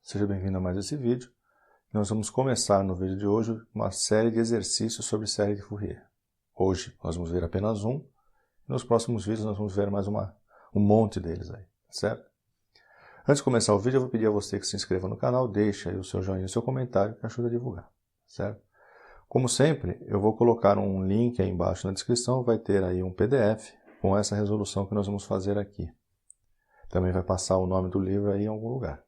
seja bem-vindo a mais esse vídeo. Nós vamos começar no vídeo de hoje uma série de exercícios sobre série de Fourier. Hoje nós vamos ver apenas um, e nos próximos vídeos nós vamos ver mais um monte deles aí, certo? Antes de começar o vídeo, eu vou pedir a você que se inscreva no canal, deixe aí o seu joinha e o seu comentário que ajuda a divulgar, certo? Como sempre, eu vou colocar um link aí embaixo na descrição, vai ter aí um PDF com essa resolução que nós vamos fazer aqui. Também vai passar o nome do livro aí em algum lugar.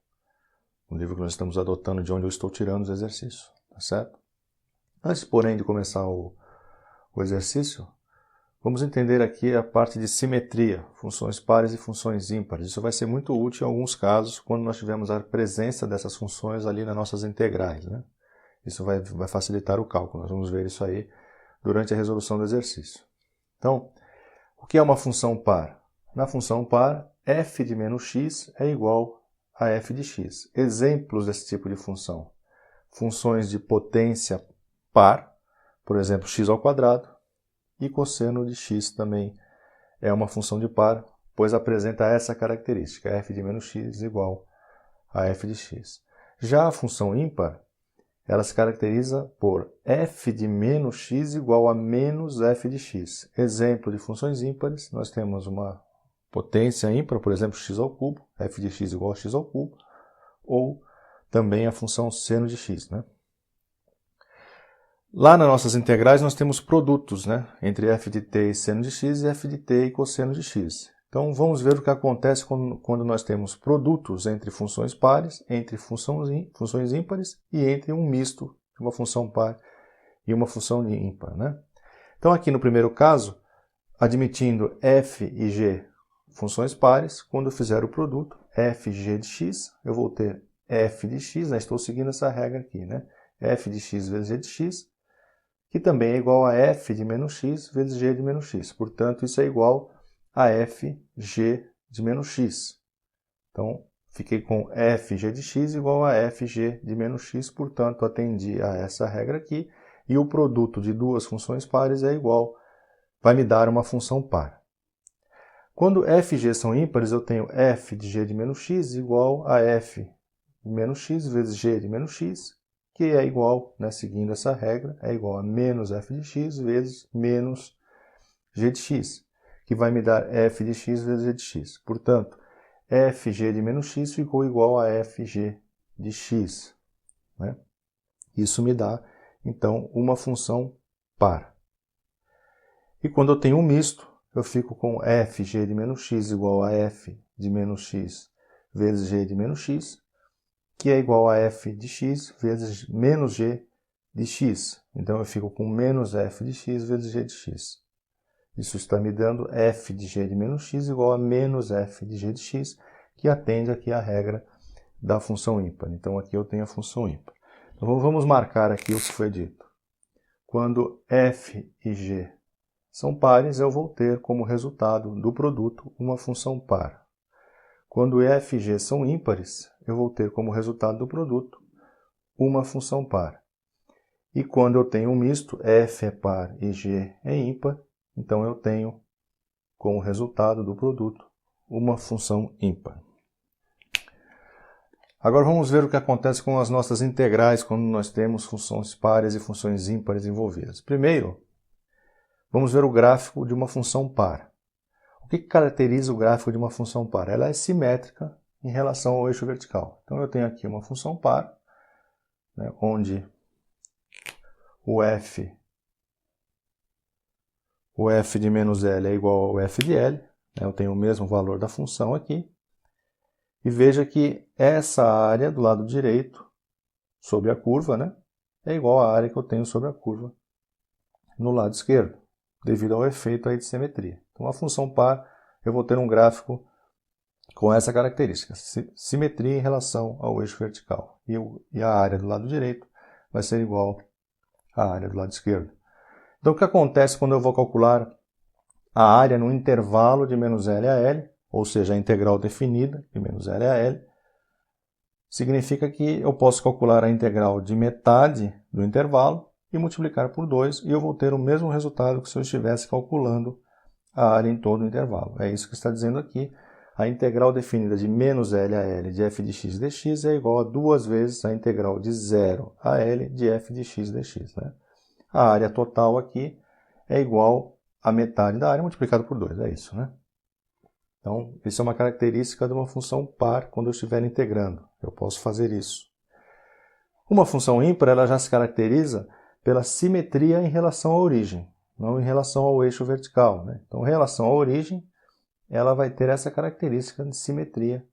O livro que nós estamos adotando de onde eu estou tirando os exercícios, tá certo? Antes, porém, de começar o exercício, vamos entender aqui a parte de simetria, funções pares e funções ímpares. Isso vai ser muito útil em alguns casos, quando nós tivermos a presença dessas funções ali nas nossas integrais, né? Isso vai facilitar o cálculo, nós vamos ver isso aí durante a resolução do exercício. Então, o que é uma função par? Na função par, f de menos x é igual a f de x. Exemplos desse tipo de função. Funções de potência par, por exemplo, x ao quadrado, e cosseno de x também é uma função de par, pois apresenta essa característica, f de menos x igual a f de x. Já a função ímpar, ela se caracteriza por f de menos x igual a menos f de x. Exemplo de funções ímpares, nós temos uma potência ímpar, por exemplo, x ao cubo, f de x igual a x ao cubo, ou também a função seno de x, né? Lá nas nossas integrais nós temos produtos, né, entre f de t e seno de x e f de t e cosseno de x. Então vamos ver o que acontece quando nós temos produtos entre funções pares, entre funções ímpares e entre um misto de uma função par e uma função ímpar, né? Então aqui no primeiro caso, admitindo f e g funções pares, quando eu fizer o produto fg de x, eu vou ter f de x, né? Estou seguindo essa regra aqui, né? F de x vezes g de x, que também é igual a f de menos x vezes g de menos x. Portanto, isso é igual a fg de menos x. Então, fiquei com fg de x igual a fg de menos x, portanto, atendi a essa regra aqui, e o produto de duas funções pares é igual, vai me dar uma função par. Quando f e g são ímpares, eu tenho f de g de menos x igual a f de menos x vezes g de menos x, que é igual, né, seguindo essa regra, é igual a menos f de x vezes menos g de x, que vai me dar f de x vezes g de x. Portanto, fg de menos x ficou igual a fg de x, né? Isso me dá, então, uma função par. E quando eu tenho um misto, eu fico com fg de menos x igual a f de menos x vezes g de menos x, que é igual a f de x vezes menos g de x. Então eu fico com menos f de x vezes g de x. Isso está me dando f de g de menos x igual a menos f de g de x, que atende aqui a regra da função ímpar. Então aqui eu tenho a função ímpar. Então vamos marcar aqui o que foi dito. Quando f e g são pares, eu vou ter como resultado do produto uma função par. Quando f e g são ímpares, eu vou ter como resultado do produto uma função par. E quando eu tenho um misto, f é par e g é ímpar, então eu tenho como resultado do produto uma função ímpar. Agora vamos ver o que acontece com as nossas integrais quando nós temos funções pares e funções ímpares envolvidas. Primeiro, vamos ver o gráfico de uma função par. O que caracteriza o gráfico de uma função par? Ela é simétrica em relação ao eixo vertical. Então eu tenho aqui uma função par, né, onde o f de menos L é igual ao f de L. Né, eu tenho o mesmo valor da função aqui. E veja que essa área do lado direito, sobre a curva, né, é igual à área que eu tenho sobre a curva no lado esquerdo, devido ao efeito aí de simetria. Então, a função par, eu vou ter um gráfico com essa característica, simetria em relação ao eixo vertical. E a área do lado direito vai ser igual à área do lado esquerdo. Então, o que acontece quando eu vou calcular a área no intervalo de menos L a L, ou seja, a integral definida de menos L a L, significa que eu posso calcular a integral de metade do intervalo e multiplicar por 2, e eu vou ter o mesmo resultado que se eu estivesse calculando a área em todo o intervalo. É isso que está dizendo aqui. a integral definida de menos L a L de f de x dx é igual a 2 vezes a integral de 0 a L de f de x dx. Né? A área total aqui é igual a metade da área multiplicado por 2, é isso, né? Então, isso é uma característica de uma função par quando eu estiver integrando. Eu posso fazer isso. Uma função ímpar, ela já se caracteriza pela simetria em relação à origem, não em relação ao eixo vertical, né? Então, em relação à origem, ela vai ter essa característica de simetria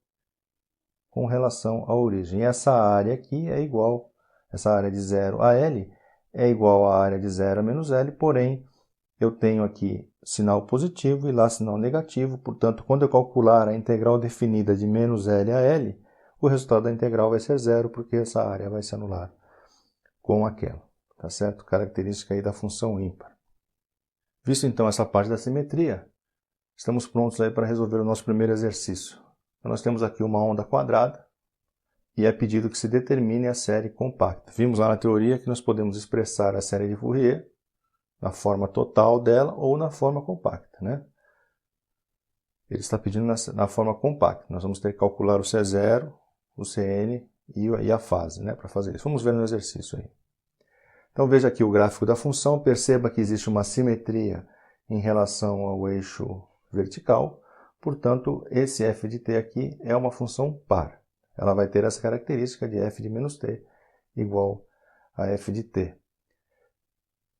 com relação à origem. E essa área aqui é igual, essa área de 0 a L é igual à área de 0 a menos L, porém, eu tenho aqui sinal positivo e lá sinal negativo, portanto, quando eu calcular a integral definida de menos L a L, o resultado da integral vai ser zero, porque essa área vai se anular com aquela. Tá certo? Característica aí da função ímpar. Visto então essa parte da simetria, estamos prontos aí para resolver o nosso primeiro exercício. Então, nós temos aqui uma onda quadrada e é pedido que se determine a série compacta. Vimos lá na teoria que nós podemos expressar a série de Fourier na forma total dela ou na forma compacta, né? Ele está pedindo na forma compacta. Nós vamos ter que calcular o C0, o Cn e a fase, né, para fazer isso. Vamos ver no exercício aí. Então veja aqui o gráfico da função, perceba que existe uma simetria em relação ao eixo vertical, portanto, esse f de t aqui é uma função par. Ela vai ter essa característica de f de menos t igual a f de t.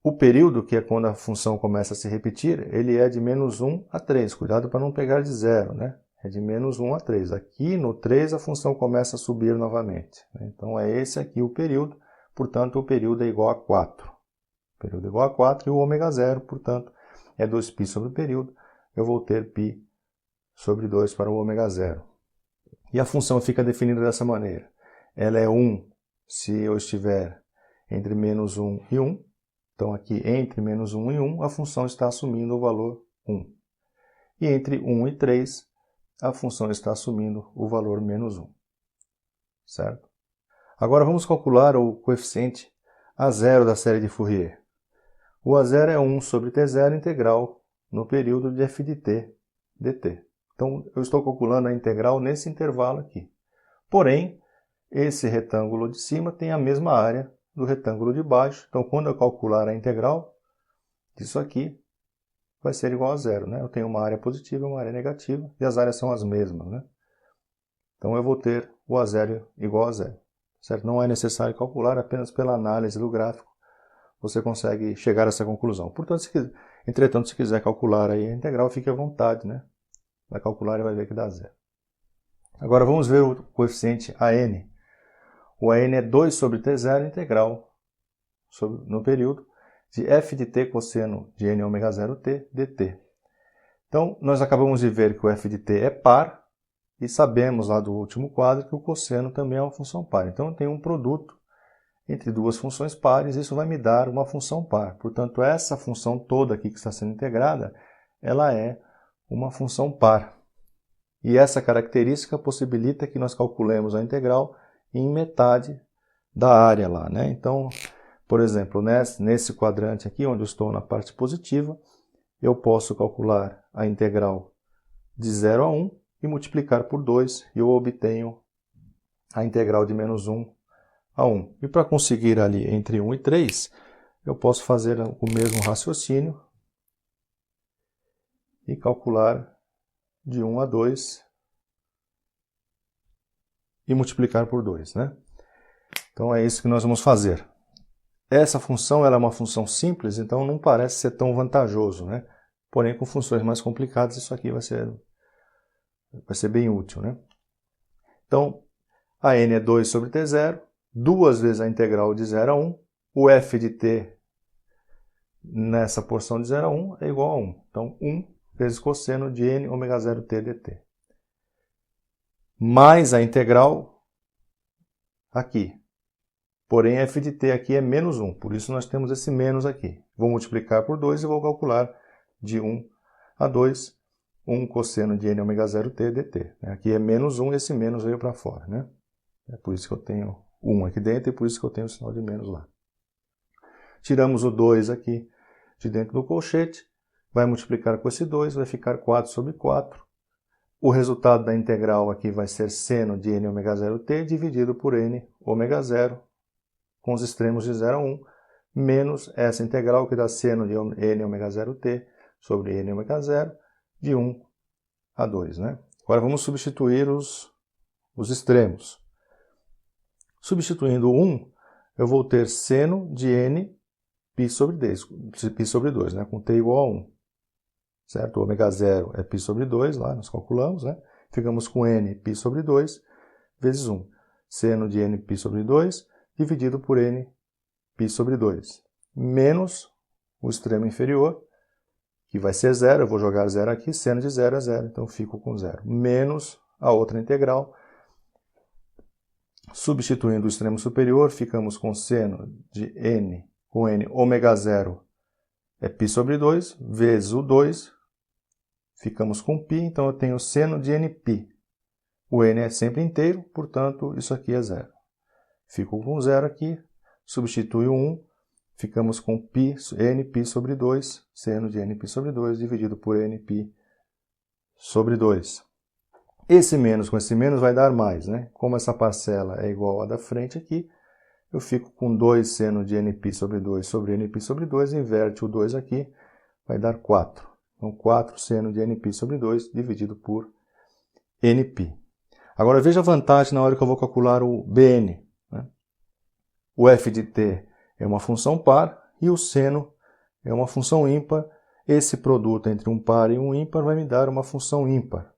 O período, que é quando a função começa a se repetir, ele é de menos 1 a 3. Cuidado para não pegar de zero, né? É de menos 1 a 3. Aqui no 3 a função começa a subir novamente. Então é esse aqui o período, portanto o período é igual a 4. O período é igual a 4 e o ômega zero, portanto, é 2π sobre o período. Eu vou ter π sobre 2 para o ômega zero. E a função fica definida dessa maneira. Ela é 1 se eu estiver entre menos 1 e 1. Então, aqui entre menos 1 e 1, a função está assumindo o valor 1. E entre 1 e 3, a função está assumindo o valor menos 1. Certo? Agora, vamos calcular o coeficiente A0 da série de Fourier. O A0 é 1 sobre T0 integral no período de f de t dt. Então, eu estou calculando a integral nesse intervalo aqui. Porém, esse retângulo de cima tem a mesma área do retângulo de baixo. Então, quando eu calcular a integral disso aqui, vai ser igual a zero, né? Eu tenho uma área positiva e uma área negativa, e as áreas são as mesmas, né? Então, eu vou ter o A0 igual a zero. Certo? Não é necessário calcular, apenas pela análise do gráfico você consegue chegar a essa conclusão. Portanto, entretanto, se quiser calcular aí a integral, fique à vontade, né? Vai calcular e vai ver que dá zero. Agora, vamos ver o coeficiente AN. O AN é 2 sobre T0 integral no período de f de t cosseno de n ômega 0t dt. Então, nós acabamos de ver que o f de t é par e sabemos lá do último quadro que o cosseno também é uma função par. Então, eu tenho um produto entre duas funções pares, isso vai me dar uma função par. Portanto, essa função toda aqui que está sendo integrada, ela é uma função par. E essa característica possibilita que nós calculemos a integral em metade da área lá, né? Então, por exemplo, nesse quadrante aqui, onde eu estou na parte positiva, eu posso calcular a integral de 0 a 1 e multiplicar por 2 e eu obtenho a integral de menos 1 a 1. E para conseguir ali entre 1 e 3, eu posso fazer o mesmo raciocínio e calcular de 1 a 2 e multiplicar por 2, né? Então é isso que nós vamos fazer. Essa função ela é uma função simples, então não parece ser tão vantajoso, né? Porém, com funções mais complicadas, isso aqui vai ser bem útil, né? Então, a n é 2 sobre t0, 2 vezes a integral de 0 a 1, o f de t nessa porção de 0 a 1 é igual a 1. Então, 1 vezes cosseno de n ômega 0t dt. Mais a integral aqui. Porém, f de t aqui é menos 1, por isso nós temos esse menos aqui. Vou multiplicar por 2 e vou calcular de 1 a 2, 1 cosseno de n ômega 0t dt. Aqui é menos 1 e esse menos veio para fora, né? É por isso que eu tenho 1 aqui dentro e por isso que eu tenho o sinal de menos lá. Tiramos o 2 aqui de dentro do colchete, vai multiplicar com esse 2, vai ficar 4 sobre 4. O resultado da integral aqui vai ser seno de n ômega 0t dividido por n ômega 0, com os extremos de 0 a 1, menos essa integral que dá seno de n ômega 0t sobre n ômega 0 de 1 a 2. Né? Agora vamos substituir os extremos. Substituindo 1, eu vou ter seno de n π sobre 2, né? Com t igual a 1. Certo? O ômega 0 é π sobre 2, lá nós calculamos, né? Ficamos com n π sobre 2 vezes 1. Seno de n π sobre 2 dividido por n π sobre 2. Menos o extremo inferior, que vai ser 0. Eu vou jogar 0 aqui, seno de 0 é 0, então fico com 0. Menos a outra integral. Substituindo o extremo superior, ficamos com seno de n, com n ômega 0 é π sobre 2, vezes o 2, ficamos com π, então eu tenho seno de nπ. O n é sempre inteiro, portanto, isso aqui é 0. Fico com 0 aqui, substituo 1, ficamos com π, nπ sobre 2, seno de nπ sobre 2, dividido por nπ sobre 2. Esse menos com esse menos vai dar mais, né? Como essa parcela é igual à da frente aqui, eu fico com 2 seno de nπ sobre 2 sobre nπ sobre 2, inverte o 2 aqui, vai dar 4. Então, 4 seno de nπ sobre 2 dividido por nπ. Agora, veja a vantagem na hora que eu vou calcular o bn. Né? O f de t é uma função par e o seno é uma função ímpar. Esse produto entre um par e um ímpar vai me dar uma função ímpar.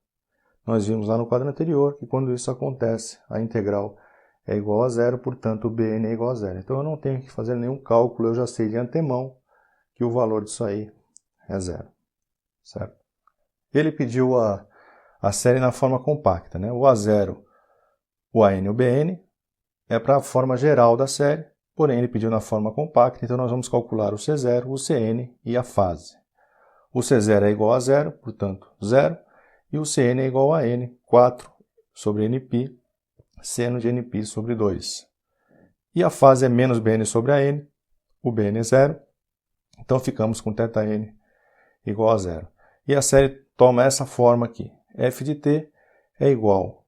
Nós vimos lá no quadro anterior que quando isso acontece, a integral é igual a 0, portanto o bn é igual a 0. Então eu não tenho que fazer nenhum cálculo, eu já sei de antemão que o valor disso aí é 0. Certo? Ele pediu a série na forma compacta. Né? O A0, o AN e o BN é para a forma geral da série, porém ele pediu na forma compacta, então nós vamos calcular o C0, o CN e a fase. O C0 é igual a 0, portanto 0. E o Cn é igual a n, 4 sobre nπ, seno de nπ sobre 2. E a fase é menos bn sobre a n, o bn é 0, então ficamos com θn igual a 0. E a série toma essa forma aqui. f de t é igual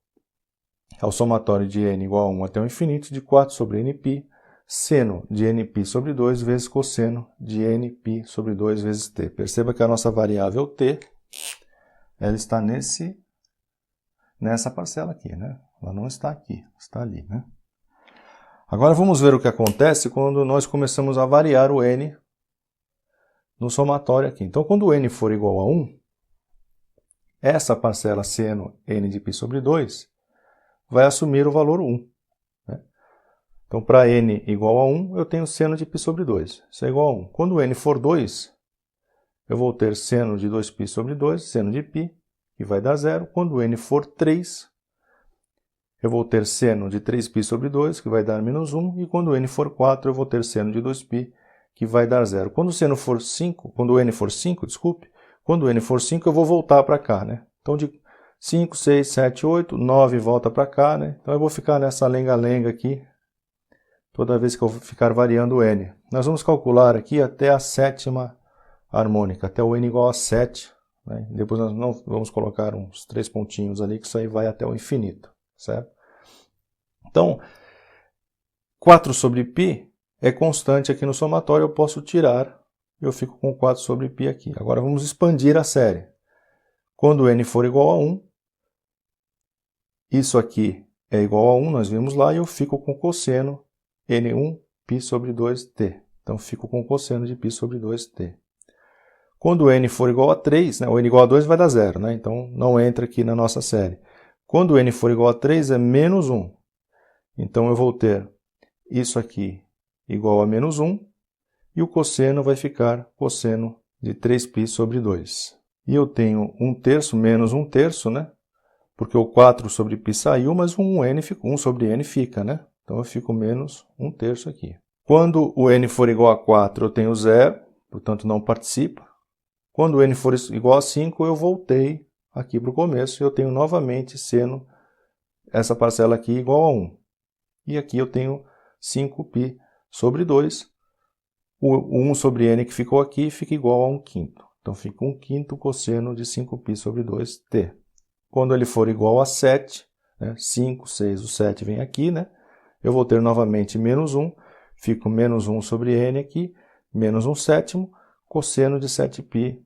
ao somatório de n igual a 1 até o infinito de 4 sobre nπ, seno de nπ sobre 2 vezes cosseno de nπ sobre 2 vezes t. Perceba que a nossa variável t ela está nessa parcela aqui, né? Ela não está aqui, está ali, né? Agora vamos ver o que acontece quando nós começamos a variar o n no somatório aqui. Então, quando o n for igual a 1, essa parcela seno n de π sobre 2 vai assumir o valor 1. Né? Então, para n igual a 1, eu tenho seno de π sobre 2. Isso é igual a 1. Quando o n for 2, eu vou ter seno de 2π sobre 2, seno de π, que vai dar 0. Quando o n for 3, eu vou ter seno de 3π sobre 2, que vai dar menos 1. E quando o n for 4, eu vou ter seno de 2π, que vai dar 0. Quando o n for 5, quando o n for 5, eu vou voltar para cá, né? Então, de 5, 6, 7, 8, 9 volta para cá, né? Então, eu vou ficar nessa lenga-lenga aqui, toda vez que eu ficar variando o n. Nós vamos calcular aqui até a sétima harmônica, até o n igual a 7. Né? Depois nós não vamos colocar uns 3 pontinhos ali, que isso aí vai até o infinito. Certo? Então, 4 sobre π é constante aqui no somatório, eu posso tirar, eu fico com 4 sobre π aqui. Agora vamos expandir a série. Quando n for igual a 1, isso aqui é igual a 1, nós vimos lá, e eu fico com cosseno n1 π sobre 2t. Então, fico com cosseno de π sobre 2t. Quando o n for igual a 3, né, o n igual a 2 vai dar 0, né, então não entra aqui na nossa série. Quando o n for igual a 3 é menos 1. Então eu vou ter isso aqui igual a menos 1, e o cosseno vai ficar cosseno de 3π sobre 2. E eu tenho 1/3 menos 1/3, né, porque o 4 sobre π saiu, mas 1 sobre n fica, né? Então eu fico menos 1/3 aqui. Quando o n for igual a 4, eu tenho 0, portanto não participa. Quando o n for igual a 5, eu voltei aqui para o começo e eu tenho novamente seno, essa parcela aqui igual a 1. E aqui eu tenho 5π sobre 2. O 1 sobre n que ficou aqui fica igual a 1/5. Então fica 1/5 cosseno de 5π sobre 2t. Quando ele for igual a 7, né, 5, 6, o 7 vem aqui, né? Eu vou ter novamente menos 1, fico menos 1 sobre n aqui, menos 1 sétimo, cosseno de 7π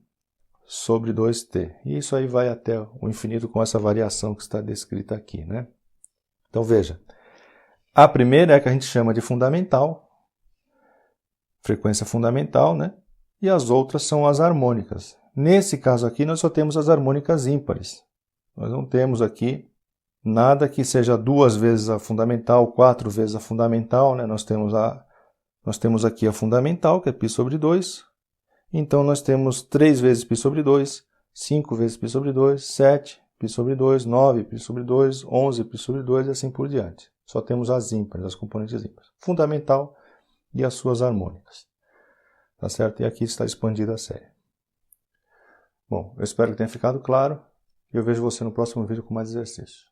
sobre 2t. E isso aí vai até o infinito com essa variação que está descrita aqui, né? Então veja, a primeira é a que a gente chama de fundamental, frequência fundamental, né? E as outras são as harmônicas. Nesse caso aqui, nós só temos as harmônicas ímpares. Nós não temos aqui nada que seja 2 vezes a fundamental, 4 vezes a fundamental, né? Nós temos aqui a fundamental, que é π sobre 2. Então, nós temos 3 vezes π sobre 2, 5 vezes π sobre 2, 7 π sobre 2, 9 π sobre 2, 11 π sobre 2 e assim por diante. Só temos as ímpares, as componentes ímpares. Fundamental e as suas harmônicas. Tá certo? E aqui está expandida a série. Bom, eu espero que tenha ficado claro e eu vejo você no próximo vídeo com mais exercícios.